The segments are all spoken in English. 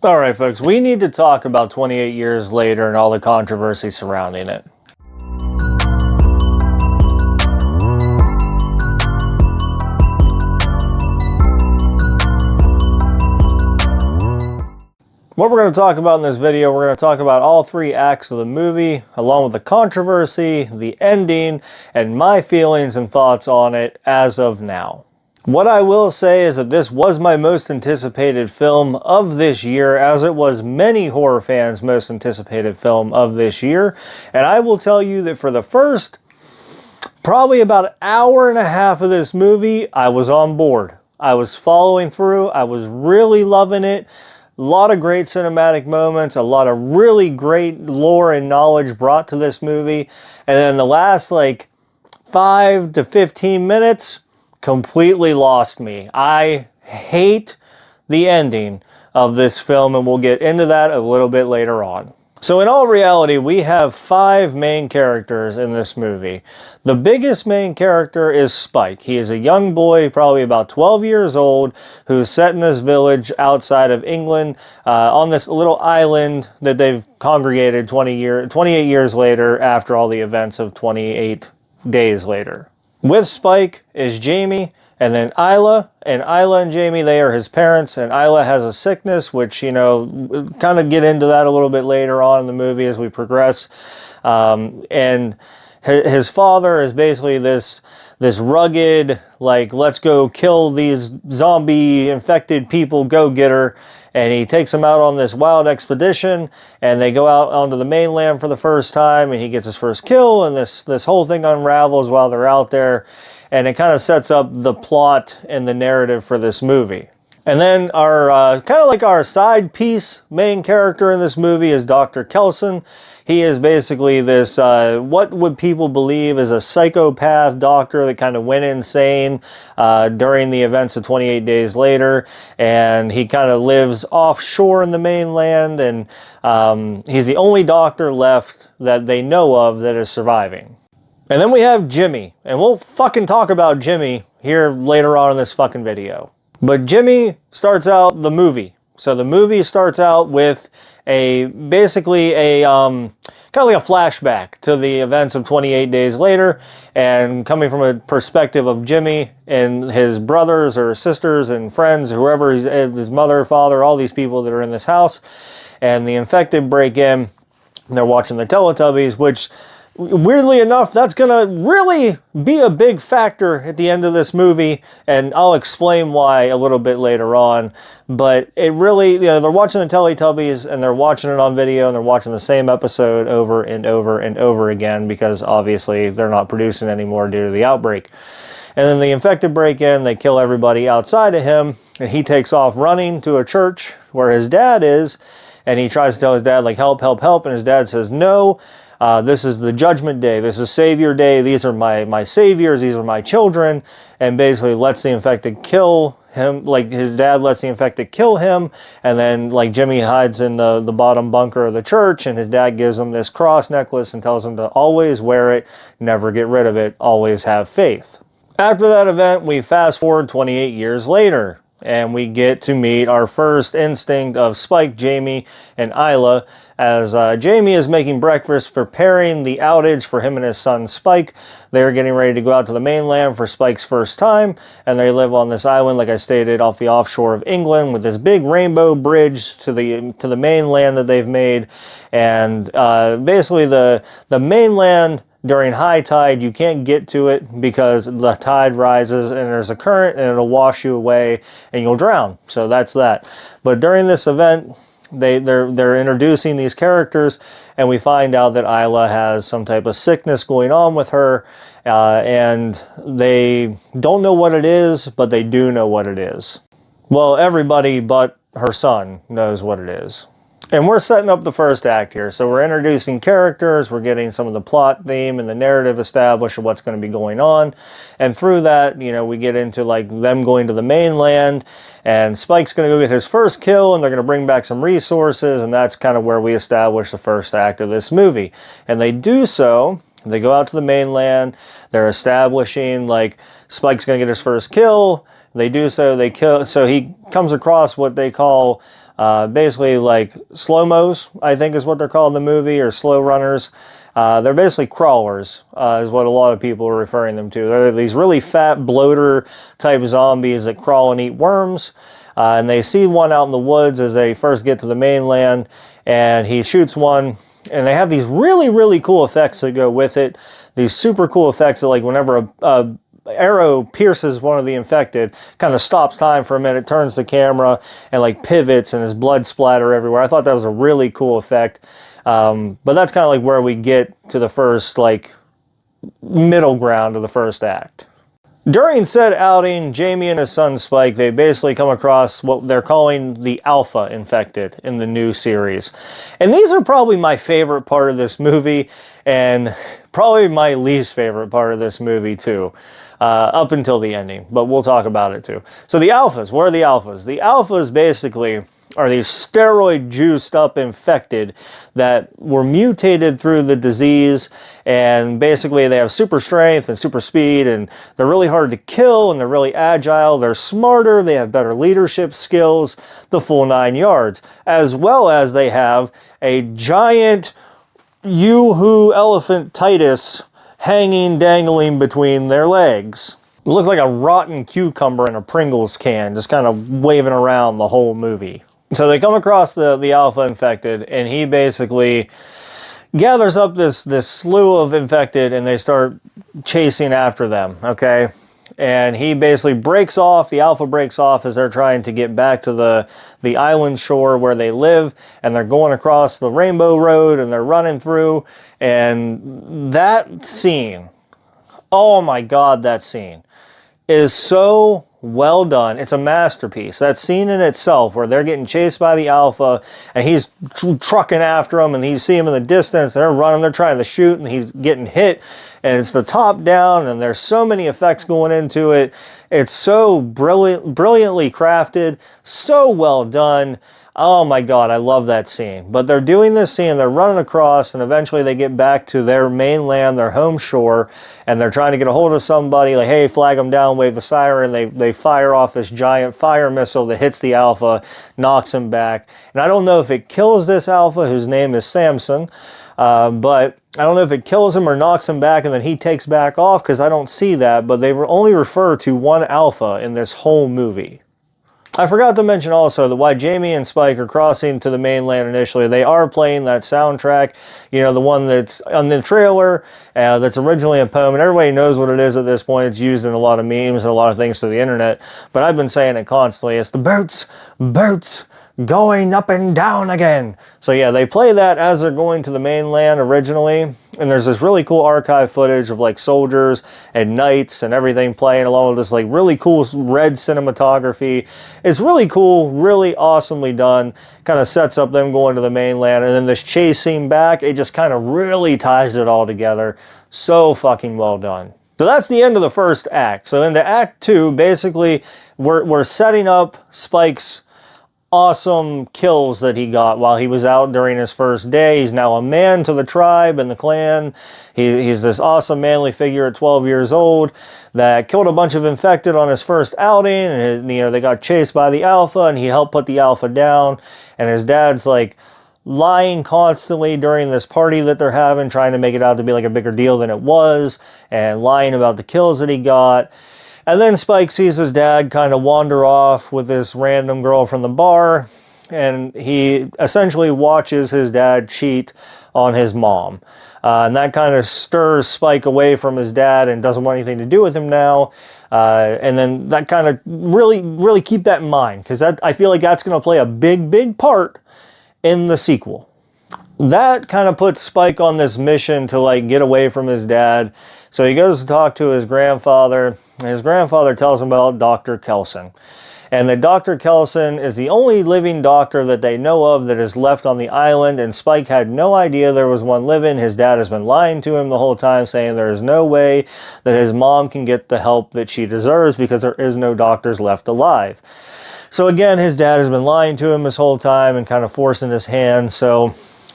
All right, folks, we need to talk about 28 Years Later and all the controversy surrounding it. What we're going to talk about in this video, we're going to talk about all three acts of the movie, along with the controversy, the ending, and my feelings and thoughts on it as of now. What I will say is that this was my most anticipated film of this year, as it was many horror fans' most anticipated film of this year. And I will tell you that for the first probably about an hour and a half of this movie, I was on board. I was following through. I was really loving it. A lot of great cinematic moments, a lot of really great lore and knowledge brought to this movie. And then the last 5 to 15 minutes completely lost me. I hate the ending of this film, and we'll get into that a little bit later on. So in all reality, we have 5 main characters in this movie. The biggest main character is Spike. He is a young boy, probably about 12 years old, who's set in this village outside of England, on this little island that they've congregated 28 years later after all the events of 28 days later. With Spike is Jamie, and then Isla, and Isla and Jamie, they are his parents, and Isla has a sickness, which, kind of get into that a little bit later on in the movie as we progress. And his father is basically this rugged, let's go kill these zombie infected people go-getter, and he takes them out on this wild expedition, and they go out onto the mainland for the first time, and he gets his first kill, and this whole thing unravels while they're out there. And it kind of sets up the plot and the narrative for this movie. And then our, kind of like our side piece main character in this movie is Dr. Kelson. He is basically this, what would people believe is a psychopath doctor that kind of went insane during the events of 28 Days Later. And he kind of lives offshore in the mainland, and he's the only doctor left that they know of that is surviving. And then we have Jimmy, and we'll fucking talk about Jimmy here later on in this fucking video. But Jimmy starts out the movie. So the movie starts out with basically a kind of like a flashback to the events of 28 Days Later, and coming from a perspective of Jimmy and his brothers or sisters and friends, whoever, his mother, father, all these people that are in this house, and the infected break in, and they're watching the Teletubbies, which, weirdly enough, that's going to really be a big factor at the end of this movie, and I'll explain why a little bit later on. But it really, they're watching the Teletubbies, and they're watching it on video, and they're watching the same episode over and over and over again, because obviously they're not producing anymore due to the outbreak. And then the infected break in, they kill everybody outside of him, and he takes off running to a church where his dad is, and he tries to tell his dad, help, help, help, and his dad says no. This is the judgment day. This is Savior Day. These are my saviors. These are my children. And basically lets the infected kill him. His dad lets the infected kill him. And then Jimmy hides in the bottom bunker of the church. And his dad gives him this cross necklace and tells him to always wear it. Never get rid of it. Always have faith. After that event, we fast forward 28 years later. And we get to meet our first instinct of Spike, Jamie, and Isla, as Jamie is making breakfast, preparing the outage for him and his son Spike. They're getting ready to go out to the mainland for Spike's first time, and they live on this island, like I stated, off the offshore of England, with this big rainbow bridge to the mainland that they've made. And basically the mainland, during high tide, you can't get to it because the tide rises and there's a current, and it'll wash you away and you'll drown. So that's that. But during this event, they're introducing these characters, and we find out that Isla has some type of sickness going on with her, and they don't know what it is, but they do know what it is. Well, everybody but her son knows what it is. And we're setting up the first act here. So we're introducing characters, we're getting some of the plot theme and the narrative established of what's going to be going on. And through that, we get into them going to the mainland, and Spike's going to go get his first kill, and they're going to bring back some resources, and that's kind of where we establish the first act of this movie. And they do so They go out to the mainland. They're establishing, like, Spike's gonna get his first kill. They do so, they kill, so he comes across what they call basically like slow-mos, I think is what they're called in the movie, or slow runners. They're basically crawlers, is what a lot of people are referring them to. They're these really fat bloater type zombies that crawl and eat worms. And they see one out in the woods as they first get to the mainland, and he shoots one, and they have these really, really cool effects that go with it. These super cool effects that, like, whenever a arrow pierces one of the infected, kind of stops time for a minute, turns the camera, and like pivots, and his blood splatter everywhere. I thought that was a really cool effect. But that's kind of like where we get to the first, like, middle ground of the first act. During said outing, Jamie and his son Spike, they basically come across what they're calling the Alpha infected in the new series. And these are probably my favorite part of this movie, and probably my least favorite part of this movie too, up until the ending, but we'll talk about it too. So the Alphas, what are the Alphas? The Alphas basically are these steroid juiced up infected that were mutated through the disease, and basically they have super strength and super speed, and they're really hard to kill, and they're really agile, they're smarter, they have better leadership skills, the full 9 yards, as well as they have a giant yoo-hoo elephantitis hanging, dangling between their legs. It looks like a rotten cucumber in a Pringles can, just kind of waving around the whole movie. So they come across the Alpha infected, and he basically gathers up this slew of infected, and they start chasing after them, okay? And he basically breaks off, the Alpha breaks off as they're trying to get back to the island shore where they live, and they're going across the Rainbow Road, and they're running through, and that scene, oh my God, that scene is so well done. It's a masterpiece. That scene in itself where they're getting chased by the Alpha and he's trucking after them, and you see him in the distance, they're running, they're trying to shoot, and he's getting hit, and it's the top down, and there's so many effects going into it. It's so brilliantly crafted, so well done. Oh my God, I love that scene. But they're doing this scene, they're running across, and eventually they get back to their mainland, their home shore, and they're trying to get a hold of somebody, like, hey, flag them down, wave the siren. They fire off this giant fire missile that hits the Alpha, knocks him back. And I don't know if it kills this Alpha, whose name is Samson, but I don't know if it kills him or knocks him back and then he takes back off, because I don't see that, but they only refer to one Alpha in this whole movie. I forgot to mention also that while Jamie and Spike are crossing to the mainland initially, they are playing that soundtrack, you know, the one that's on the trailer, that's originally a poem, and everybody knows what it is at this point. It's used in a lot of memes and a lot of things to the internet, but I've been saying it constantly. It's the boots, going up and down again. So yeah, they play that as they're going to the mainland originally, and there's this really cool archive footage of like soldiers and knights and everything playing along with this like really cool red cinematography. It's really cool, really awesomely done. Kind of sets up them going to the mainland, and then this chase scene back, it just kind of really ties it all together. So fucking well done. So that's the end of the first act. So into Act 2, basically, we're setting up Spike's awesome kills that he got while he was out during his first day. He's now a man to the tribe and the clan. He's this awesome manly figure at 12 years old that killed a bunch of infected on his first outing, and they got chased by the Alpha, and he helped put the Alpha down, and his dad's like lying constantly during this party that they're having, trying to make it out to be like a bigger deal than it was, and lying about the kills that he got. And then Spike sees his dad kind of wander off with this random girl from the bar, and he essentially watches his dad cheat on his mom. And that kind of stirs Spike away from his dad and doesn't want anything to do with him now. And then that kind of really keep that in mind, because I feel like that's going to play a big part in the sequel. That kind of puts Spike on this mission to like get away from his dad. So he goes to talk to his grandfather, and his grandfather tells him about Dr. Kelson. And that Dr. Kelson is the only living doctor that they know of that is left on the island, and Spike had no idea there was one living. His dad has been lying to him the whole time, saying there is no way that his mom can get the help that she deserves because there is no doctors left alive. So again, his dad has been lying to him this whole time and kind of forcing his hand. So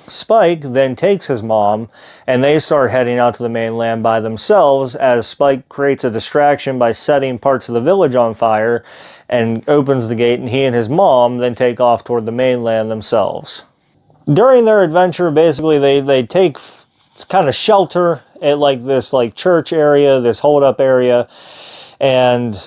Spike then takes his mom and they start heading out to the mainland by themselves as Spike creates a distraction by setting parts of the village on fire and opens the gate, and he and his mom then take off toward the mainland themselves. During their adventure, basically they take kind of shelter at like this like church area, this hold up area, and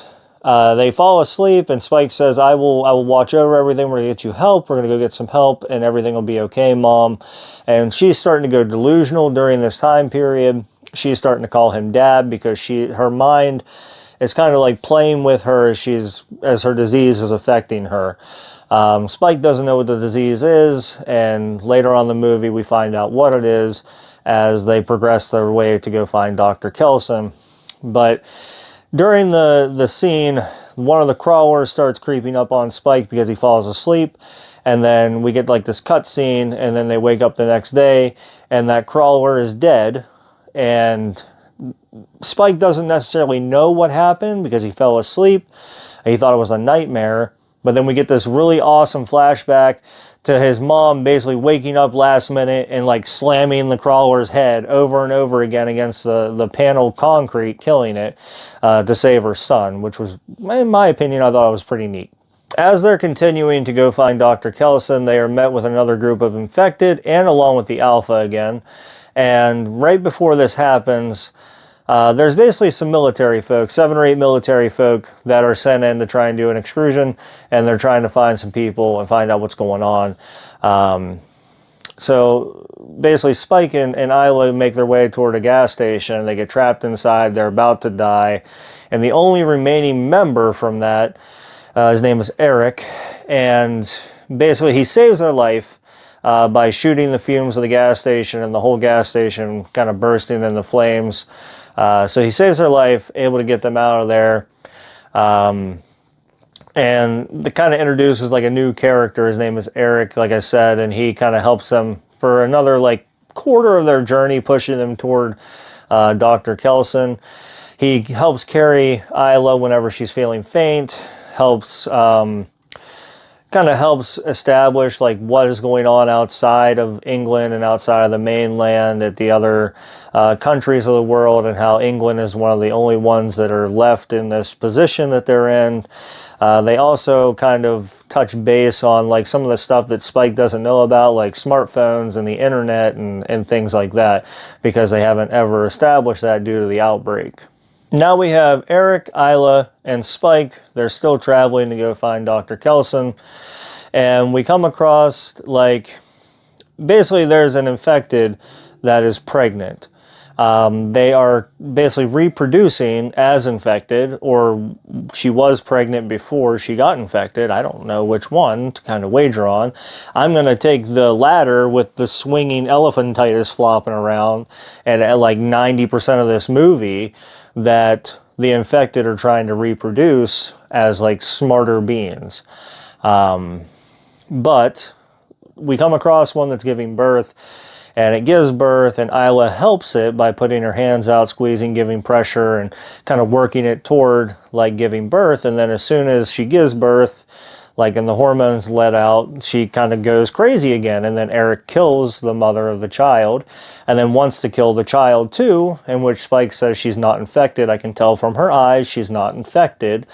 they fall asleep, and Spike says, I will watch over everything. We're going to get you help. We're going to go get some help, and everything will be okay, Mom. And she's starting to go delusional during this time period. She's starting to call him Dad because her mind is kind of like playing with her as her disease is affecting her. Spike doesn't know what the disease is, and later on in the movie we find out what it is as they progress their way to go find Dr. Kelson. But during the scene, one of the crawlers starts creeping up on Spike because he falls asleep, and then we get like this cut scene, and then they wake up the next day, and that crawler is dead, and Spike doesn't necessarily know what happened because he fell asleep. He thought it was a nightmare, but then we get this really awesome flashback to his mom basically waking up last minute and like slamming the crawler's head over and over again against the paneled concrete, killing it to save her son, which was, in my opinion, I thought it was pretty neat. As they're continuing to go find Dr. Kelson, they are met with another group of infected and along with the Alpha again. And right before this happens, there's basically some military folk, 7 or 8 military folk that are sent in to try and do an excursion, and they're trying to find some people and find out what's going on. So basically Spike and Isla make their way toward a gas station. They get trapped inside. They're about to die. And the only remaining member from that, his name is Eric, and basically he saves their life by shooting the fumes of the gas station, and the whole gas station kind of bursting into flames. So he saves their life, able to get them out of there. And the kind of introduces like a new character. His name is Eric, like I said, and he kind of helps them for another like quarter of their journey, pushing them toward Dr. Kelson. He helps carry Isla whenever she's feeling faint, helps kind of helps establish like what is going on outside of England and outside of the mainland at the other countries of the world, and how England is one of the only ones that are left in this position that they're in. They also kind of touch base on like some of the stuff that Spike doesn't know about, like smartphones and the internet and things like that, because they haven't ever established that due to the outbreak. Now we have Eric, Isla, and Spike. They're still traveling to go find Dr. Kelson. And we come across, like, basically there's an infected that is pregnant. They are basically reproducing as infected, or she was pregnant before she got infected. I don't know which one to kind of wager on. I'm going to take the latter with the swinging elephantitis flopping around, and at like 90% of this movie that the infected are trying to reproduce as like smarter beings. But we come across one that's giving birth, and it gives birth, and Isla helps it by putting her hands out, squeezing, giving pressure, and kind of working it toward like giving birth. And then as soon as she gives birth, like, and the hormones let out, she kind of goes crazy again. And then Eric kills the mother of the child, and then wants to kill the child too, in which Spike says she's not infected. I can tell from her eyes she's not infected.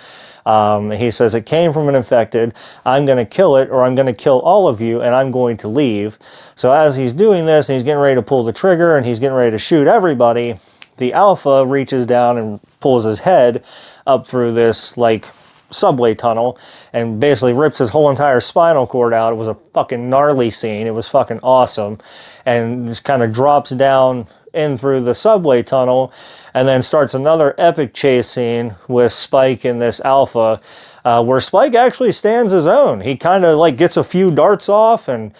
He says it came from an infected. I'm going to kill it, or I'm going to kill all of you, and I'm going to leave. So as he's doing this, and he's getting ready to pull the trigger, and he's getting ready to shoot everybody, the Alpha reaches down and pulls his head up through this, like, subway tunnel and basically rips his whole entire spinal cord out. It was a fucking gnarly scene. It was fucking awesome. And just kind of drops down in through the subway tunnel, and then starts another epic chase scene with Spike and this Alpha, where Spike actually stands his own. He kind of like gets a few darts off and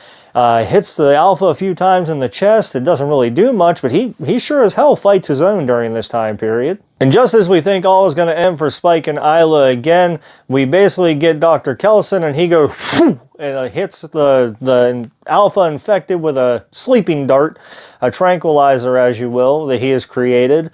hits the Alpha a few times in the chest. It doesn't really do much, but he sure as hell fights his own during this time period. And just as we think all is going to end for Spike and Isla again, we basically get Dr. Kelson, and he goes whoo, and hits the Alpha infected with a sleeping dart, a tranquilizer, as you will, that he has created,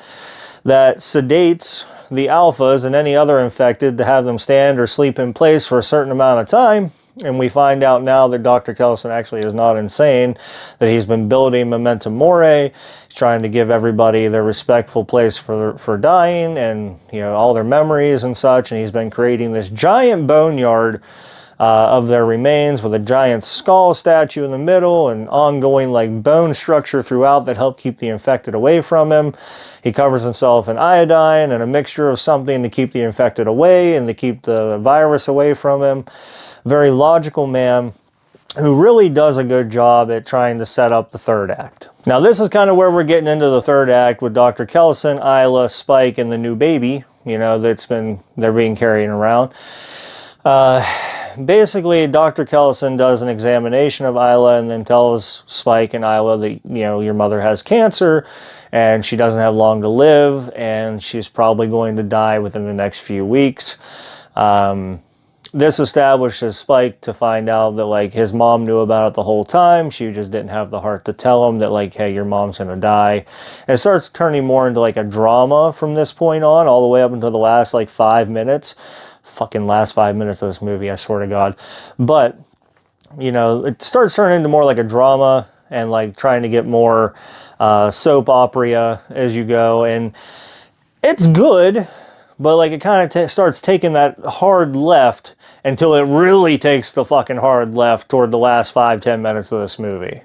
that sedates the Alphas and any other infected to have them stand or sleep in place for a certain amount of time. And we find out now that Dr. Kellison actually is not insane, that he's been building Memento Mori. He's trying to give everybody their respectful place for dying and, you know, all their memories and such. And he's been creating this giant boneyard of their remains with a giant skull statue in the middle and ongoing like bone structure throughout that help keep the infected away from him. He covers himself in iodine and a mixture of something to keep the infected away and to keep the virus away from him. Very logical man who really does a good job at trying to set up the third act. Now this is kind of where we're getting into the third act with Dr. Kellison, Isla, Spike, and the new baby, you know, they're being carried around. Basically, Dr. Kellison does an examination of Isla and then tells Spike and Isla that, you know, your mother has cancer and she doesn't have long to live and she's probably going to die within the next few weeks. This establishes Spike to find out that, like, his mom knew about it the whole time. She just didn't have the heart to tell him that, like, hey, your mom's gonna die. And it starts turning more into, like, a drama from this point on, all the way up until the last, like, 5 minutes. Fucking last 5 minutes of this movie, I swear to God. But, you know, it starts turning into more like a drama and, like, trying to get more soap opera as you go. And it's good, but, like, it kind of starts taking that hard left until it really takes the fucking hard left toward the last 5-10 minutes of this movie.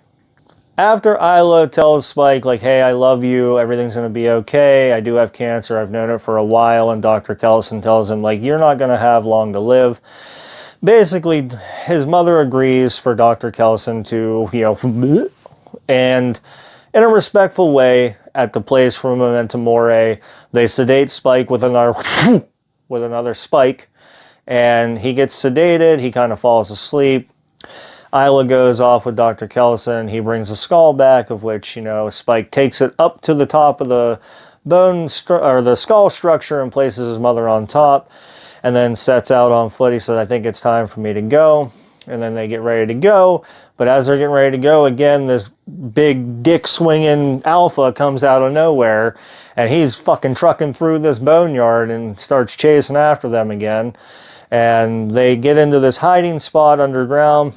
After Isla tells Spike, like, hey, I love you, everything's going to be okay, I do have cancer, I've known it for a while, and Dr. Kellison tells him, like, you're not going to have long to live. Basically, his mother agrees for Dr. Kellison to, you know, and in a respectful way, at the place for Memento Mori, they sedate Spike with another spike, and he gets sedated, he kind of falls asleep. Isla goes off with Dr. Kellison. He brings the skull back, of which, you know, Spike takes it up to the top of the the skull structure and places his mother on top, and then sets out on foot. He said, I think it's time for me to go. And then they get ready to go. But as they're getting ready to go, again, this big dick-swinging alpha comes out of nowhere, and he's fucking trucking through this boneyard and starts chasing after them again. And they get into this hiding spot underground,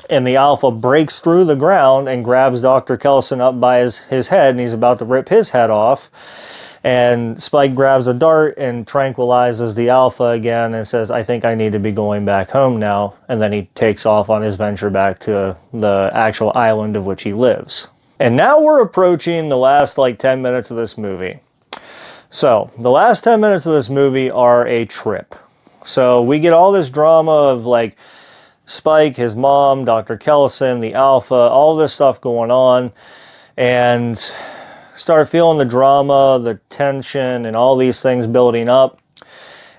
and the alpha breaks through the ground and grabs Dr. Kellison up by his head, and he's about to rip his head off. And Spike grabs a dart and tranquilizes the alpha again and says, I think I need to be going back home now. And then he takes off on his venture back to the actual island of which he lives. And now we're approaching the last, like, 10 minutes of this movie. So, the last 10 minutes of this movie are a trip. So, we get all this drama of, like, Spike, his mom, Dr. Kellison, the alpha, all this stuff going on. And start feeling the drama, the tension, and all these things building up.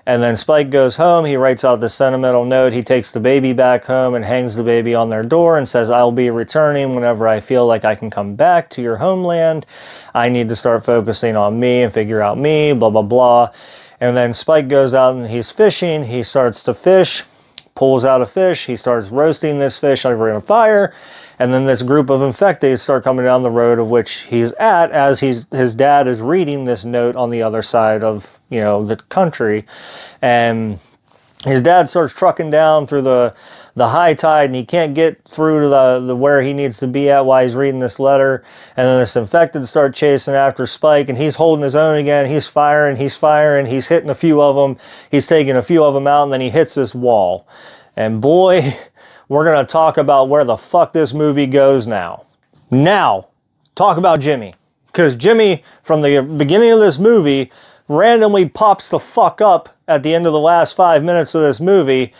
And then Spike goes home, he writes out the sentimental note, he takes the baby back home and hangs the baby on their door and says, I'll be returning whenever I feel like I can come back to your homeland. I need to start focusing on me and figure out me, blah, blah, blah. And then Spike goes out and he's fishing, he starts to fish, pulls out a fish, he starts roasting this fish over a fire, and then this group of infected start coming down the road of which he's at as his dad is reading this note on the other side of, you know, the country. And his dad starts trucking down through the high tide, and he can't get through to the where he needs to be at while he's reading this letter. And then this infected start chasing after Spike, and he's holding his own again. He's firing, he's hitting a few of them, he's taking a few of them out, and then he hits this wall. And boy, we're going to talk about where the fuck this movie goes now. Now, talk about Jimmy. Because Jimmy, from the beginning of this movie, randomly pops the fuck up at the end of the last 5 minutes of this movie.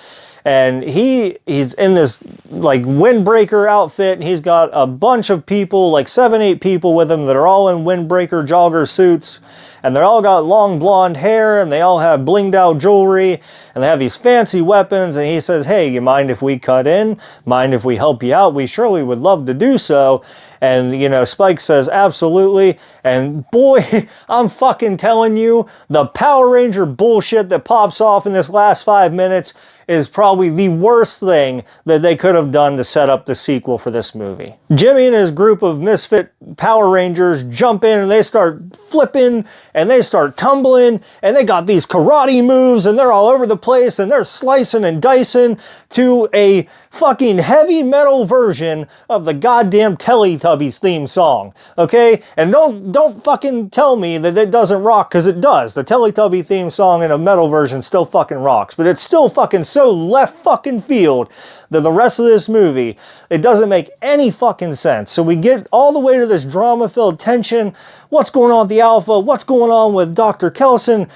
And he's in this, like, windbreaker outfit, and he's got a bunch of people, like 7-8 people with him that are all in windbreaker jogger suits, and they all got long blonde hair, and they all have blinged out jewelry, and they have these fancy weapons, and he says, hey, you mind if we cut in? Mind if we help you out? We surely would love to do so. And, you know, Spike says, absolutely. And boy, I'm fucking telling you, the Power Ranger bullshit that pops off in this last 5 minutes is probably the worst thing that they could have done to set up the sequel for this movie. Jimmy and his group of misfit Power Rangers jump in and they start flipping and they start tumbling, and they got these karate moves, and they're all over the place, and they're slicing and dicing to a fucking heavy metal version of the goddamn Teletubbies theme song, okay? And don't fucking tell me that it doesn't rock, because it does. The Teletubby theme song in a metal version still fucking rocks, but it's still fucking so left fucking field that the rest of this movie, it doesn't make any fucking sense. So we get all the way to this drama-filled tension. What's going on with the Alpha? What's going on with Dr. Kelson?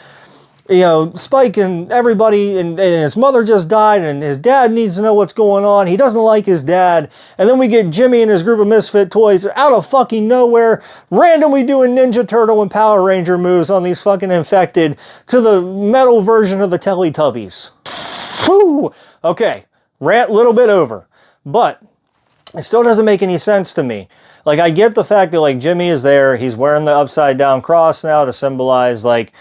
You know, Spike and everybody, and his mother just died, and his dad needs to know what's going on. He doesn't like his dad. And then we get Jimmy and his group of misfit toys out of fucking nowhere, randomly doing Ninja Turtle and Power Ranger moves on these fucking infected to the metal version of the Teletubbies. Whew! Okay, rant a little bit over. But it still doesn't make any sense to me. Like, I get the fact that, like, Jimmy is there. He's wearing the upside down cross now to symbolize, like,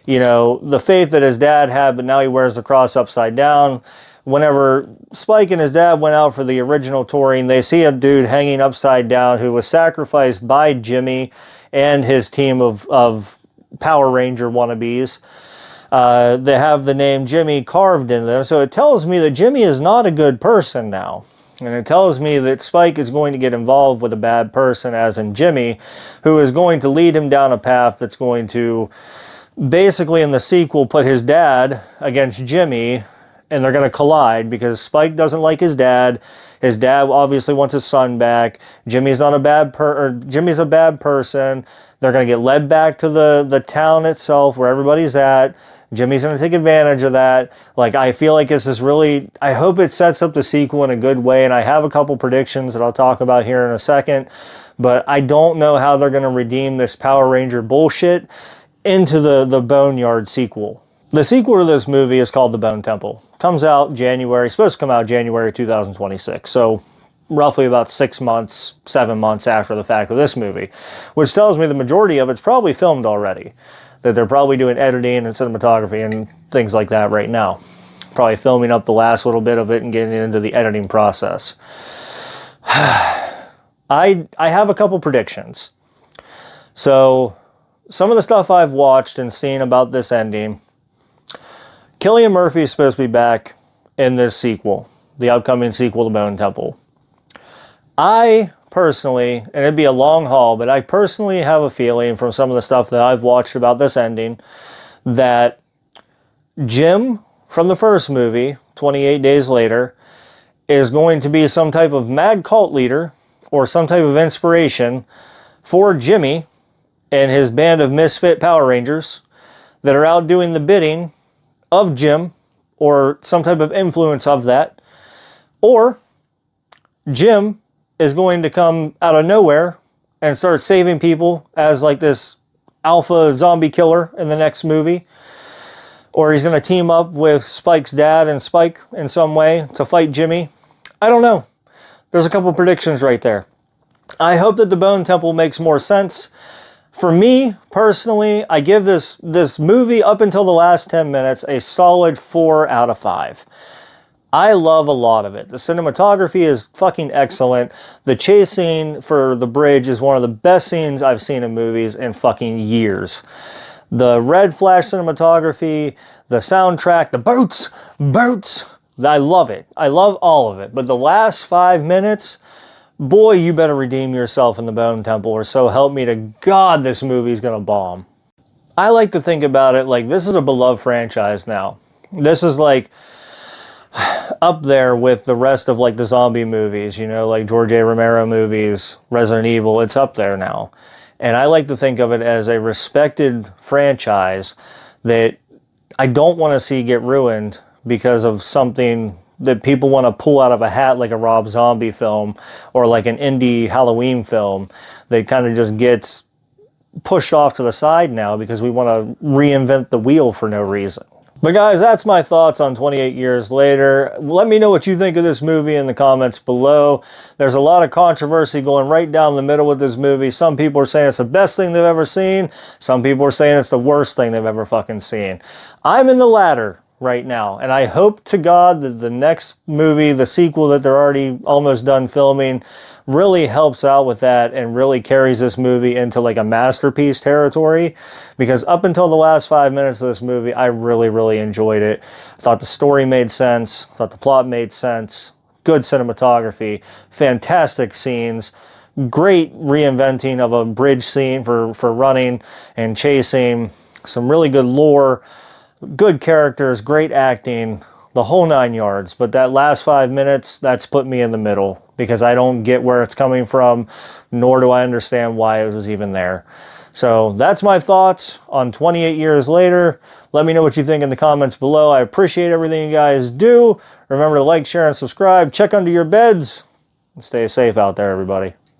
you know, the faith that his dad had, but now he wears the cross upside down. Whenever Spike and his dad went out for the original touring, they see a dude hanging upside down who was sacrificed by Jimmy and his team of Power Ranger wannabes. They have the name Jimmy carved into them. So it tells me that Jimmy is not a good person now. And it tells me that Spike is going to get involved with a bad person, as in Jimmy, who is going to lead him down a path that's going to basically in the sequel put his dad against Jimmy, and they're going to collide because Spike doesn't like his dad. His dad obviously wants his son back. Jimmy's not a bad Jimmy's a bad person. They're going to get led back to the town itself where everybody's at. Jimmy's going to take advantage of that. Like, I feel like this is really, I hope it sets up the sequel in a good way, and I have a couple predictions that I'll talk about here in a second, but I don't know how they're going to redeem this Power Ranger bullshit into the Boneyard sequel. The sequel to this movie is called The Bone Temple. Comes out January, supposed to come out January 2026, so roughly about 6 months, 7 months after the fact of this movie, which tells me the majority of it's probably filmed already, that they're probably doing editing and cinematography and things like that right now. Probably filming up the last little bit of it and getting into the editing process. I have a couple predictions. So, some of the stuff I've watched and seen about this ending, Cillian Murphy is supposed to be back in this sequel, the upcoming sequel to Bone Temple. I personally, and it'd be a long haul, but I personally have a feeling from some of the stuff that I've watched about this ending that Jim from the first movie, 28 Days Later, is going to be some type of mad cult leader or some type of inspiration for Jimmy and his band of misfit Power Rangers that are out doing the bidding of Jim or some type of influence of that. Or Jim is going to come out of nowhere and start saving people as like this alpha zombie killer in the next movie. Or he's going to team up with Spike's dad and Spike in some way to fight Jimmy. I don't know. There's a couple predictions right there. I hope that the Bone Temple makes more sense. For me, personally, I give this movie up until the last 10 minutes a solid 4 out of 5. I love a lot of it. The cinematography is fucking excellent. The chase scene for the bridge is one of the best scenes I've seen in movies in fucking years. The red flash cinematography, the soundtrack, the boats, I love it. I love all of it. But the last 5 minutes, boy, you better redeem yourself in the Bone Temple, or so help me to God this movie's gonna bomb. I like to think about it like this is a beloved franchise now. This is like up there with the rest of like the zombie movies, you know, like George A. Romero movies, Resident Evil, it's up there now. And I like to think of it as a respected franchise that I don't want to see get ruined because of something that people want to pull out of a hat, like a Rob Zombie film or like an indie Halloween film that kind of just gets pushed off to the side now because we want to reinvent the wheel for no reason. But guys, that's my thoughts on 28 Years Later. Let me know what you think of this movie in the comments below. There's a lot of controversy going right down the middle with this movie. Some people are saying it's the best thing they've ever seen. Some people are saying it's the worst thing they've ever fucking seen. I'm in the latter. right now. And I hope to God that the next movie, the sequel that they're already almost done filming, really helps out with that and really carries this movie into like a masterpiece territory. Because up until the last 5 minutes of this movie, I really, really enjoyed it. I thought the story made sense, thought the plot made sense, good cinematography, fantastic scenes, great reinventing of a bridge scene for running and chasing, some really good lore, good characters, great acting, the whole 9 yards. But that last 5 minutes, that's put me in the middle because I don't get where it's coming from, nor do I understand why it was even there. So that's my thoughts on 28 Years Later. Let me know what you think in the comments below. I appreciate everything you guys do. Remember to like, share, and subscribe. Check under your beds. And stay safe out there, everybody.